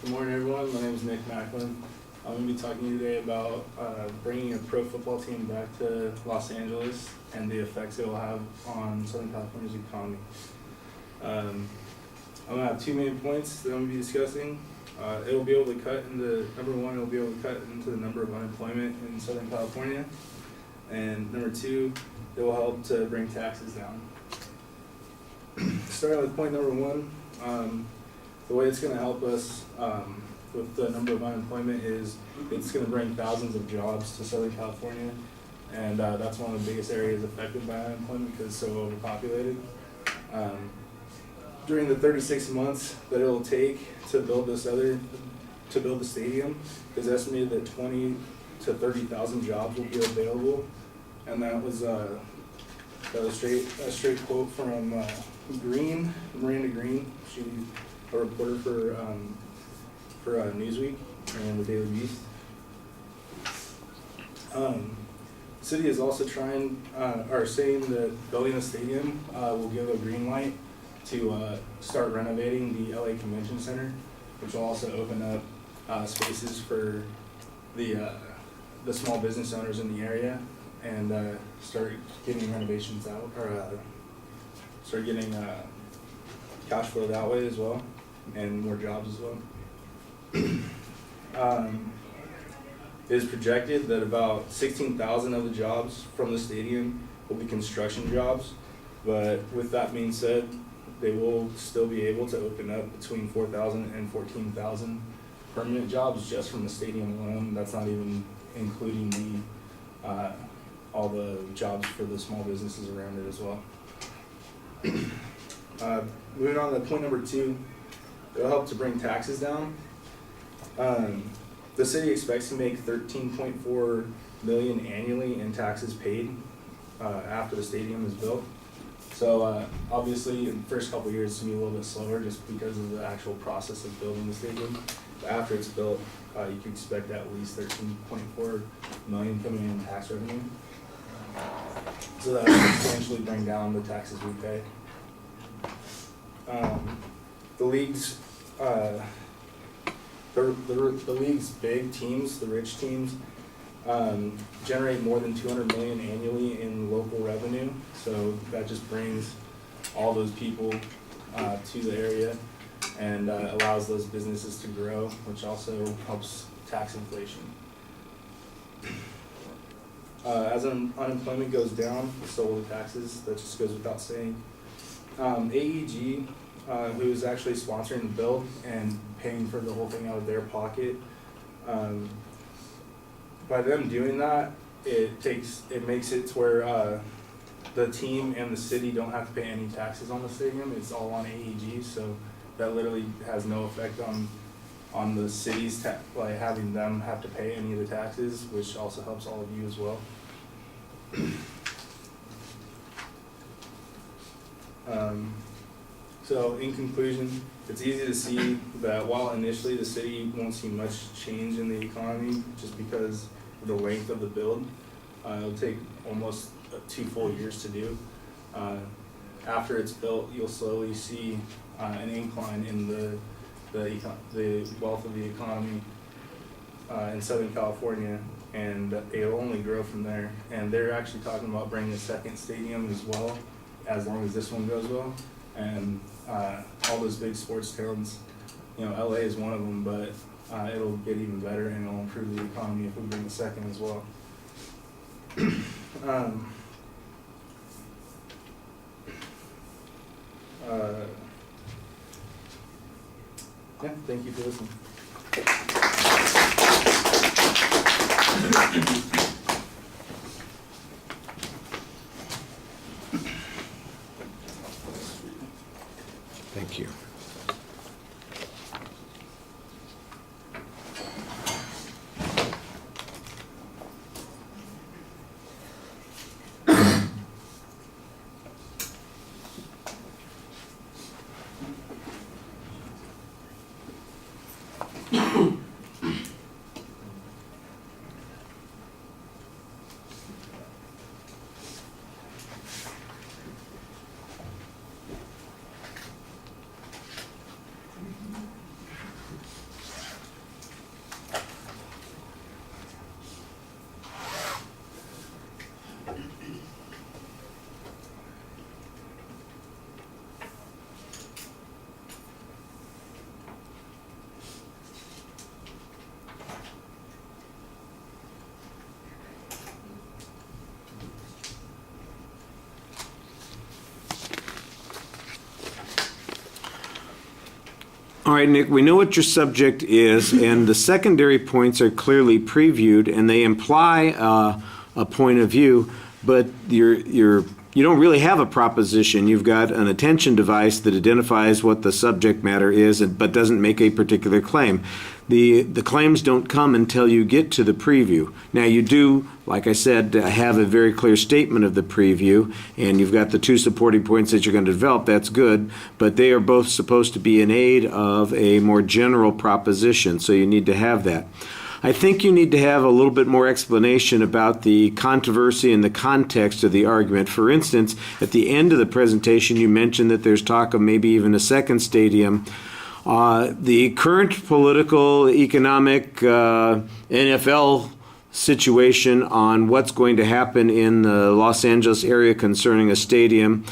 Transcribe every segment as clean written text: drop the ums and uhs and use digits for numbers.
Good morning, everyone. My name is Nick Macklin. I'm going to be talking to you today about bringing a pro football team back to Los Angeles and the effects it will have on Southern California's economy. I'm going to have two main points that I'm going to be discussing. It will be able to cut into, number one, it will be able to cut into the number of unemployment in Southern California. And number two, it will help to bring taxes down. Starting with point number one, the way it's going to help us with the number of unemployment is it's going to bring thousands of jobs to Southern California, and that's one of the biggest areas affected by unemployment because it's so overpopulated. During the 36 months that it'll take to build the stadium, it's estimated that 20 to 30,000 jobs will be available, and that was a straight quote from Miranda Green. She's a reporter for Newsweek and the Daily Beast. The city is also saying that building a stadium will give a green light to start renovating the LA Convention Center, which will also open up spaces for the small business owners in the area and start getting renovations out, or start getting cash flow that way as well, and more jobs as well. It is projected that about 16,000 of the jobs from the stadium will be construction jobs, but with that being said, they will still be able to open up between 4,000 and 14,000 permanent jobs just from the stadium alone. That's not even including the all the jobs for the small businesses around it as well. Moving on to point number two, it'll help to bring taxes down. The city expects to make $13.4 million annually in taxes paid after the stadium is built. So obviously, in the first couple of years, it's going to be a little bit slower just because of the actual process of building the stadium. But after it's built, you can expect at least $13.4 million coming in tax revenue. So that will substantially bring down the taxes we pay. The league's big teams, the rich teams, generate more than $200 million annually in local revenue. So that just brings all those people to the area and allows those businesses to grow, which also helps tax inflation. As unemployment goes down, so will the taxes. That just goes without saying. AEG, who is actually sponsoring the build and paying for the whole thing out of their pocket, by them doing that, it makes it to where the team and the city don't have to pay any taxes on the stadium. It's all on AEG, so that literally has no effect on the city's like having them have to pay any of the taxes, which also helps all of you as well. So in conclusion, it's easy to see that while initially the city won't see much change in the economy just because of the length of the build, it'll take almost 2 full years to do. After it's built, you'll slowly see an incline in the wealth of the economy in Southern California, and it'll only grow from there. And they're actually talking about bringing a second stadium as well, as long as this one goes well. And all those big sports towns, LA is one of them, but it'll get even better and it'll improve the economy if we bring a second as well. Yeah, thank you for listening. Thank you. All right, Nick, we know what your subject is, and the secondary points are clearly previewed, and they imply a point of view, but you don't really have a proposition. You've got an attention device that identifies what the subject matter is, but doesn't make a particular claim. The claims don't come until you get to the preview. Now you do, like I said, have a very clear statement of the preview, and you've got the two supporting points that you're going to develop. That's good, but they are both supposed to be in aid of a more general proposition, so you need to have that. I think you need to have a little bit more explanation about the controversy and the context of the argument. For instance, at the end of the presentation, you mentioned that there's talk of maybe even a second stadium. The current political, economic, NFL situation on what's going to happen in the Los Angeles area concerning a stadium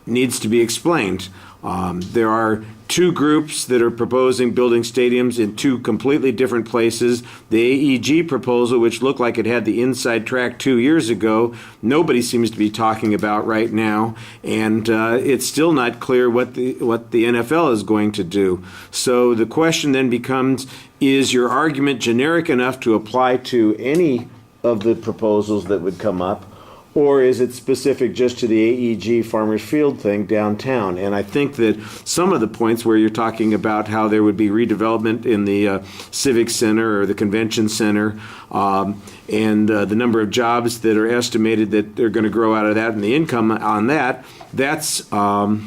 needs to be explained. There are two groups that are proposing building stadiums in two completely different places. The AEG proposal, which looked like it had the inside track 2 years ago, nobody seems to be talking about right now, and it's still not clear what the NFL is going to do. So the question then becomes, is your argument generic enough to apply to any of the proposals that would come up? Or is it specific just to the AEG Farmers Field thing downtown? And I think that some of the points where you're talking about how there would be redevelopment in the Civic Center or the Convention Center, and the number of jobs that are estimated that they're going to grow out of that and the income on that, that's the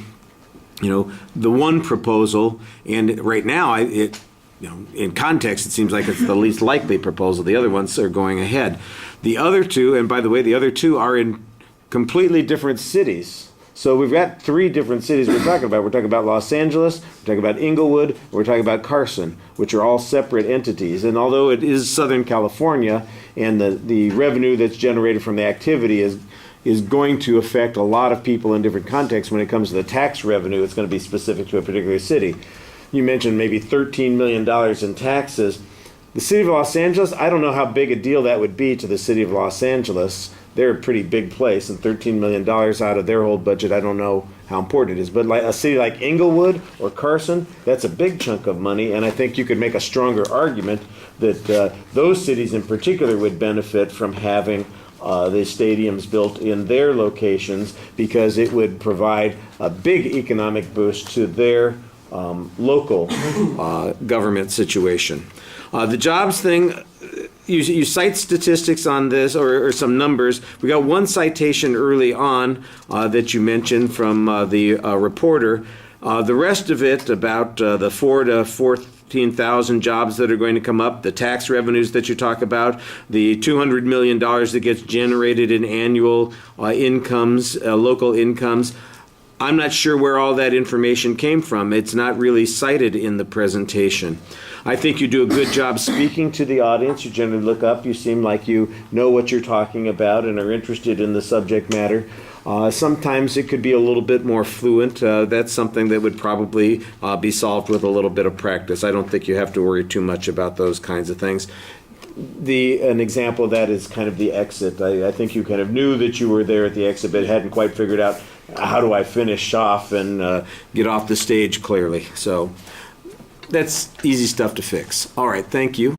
one proposal. And right now, in context, it seems like it's the least likely proposal. The other ones are going ahead. The other two, and by the way, the other two are in completely different cities. So we've got three different cities we're talking about. We're talking about Los Angeles, we're talking about Inglewood, we're talking about Carson, which are all separate entities. And although it is Southern California, and the revenue that's generated from the activity is going to affect a lot of people in different contexts. When it comes to the tax revenue, it's going to be specific to a particular city. You mentioned maybe $13 million in taxes. The city of Los Angeles, I don't know how big a deal that would be to the city of Los Angeles. They're a pretty big place, and $13 million out of their whole budget, I don't know how important it is. But like a city like Inglewood or Carson, that's a big chunk of money, and I think you could make a stronger argument that those cities in particular would benefit from having the stadiums built in their locations, because it would provide a big economic boost to their local government situation. The jobs thing, you cite statistics on this, or some numbers. We got one citation early on that you mentioned from the reporter. The rest of it, about the 4,000 to 14,000 jobs that are going to come up, the tax revenues that you talk about, the $200 million that gets generated in annual incomes, local incomes. I'm not sure where all that information came from. It's not really cited in the presentation. I think you do a good job speaking to the audience. You generally look up. You seem like you know what you're talking about and are interested in the subject matter. Sometimes it could be a little bit more fluent. That's something that would probably be solved with a little bit of practice. I don't think you have to worry too much about those kinds of things. An example of that is kind of the exit. I think you kind of knew that you were there at the exit, but hadn't quite figured out how do I finish off and get off the stage clearly. So that's easy stuff to fix. All right, thank you.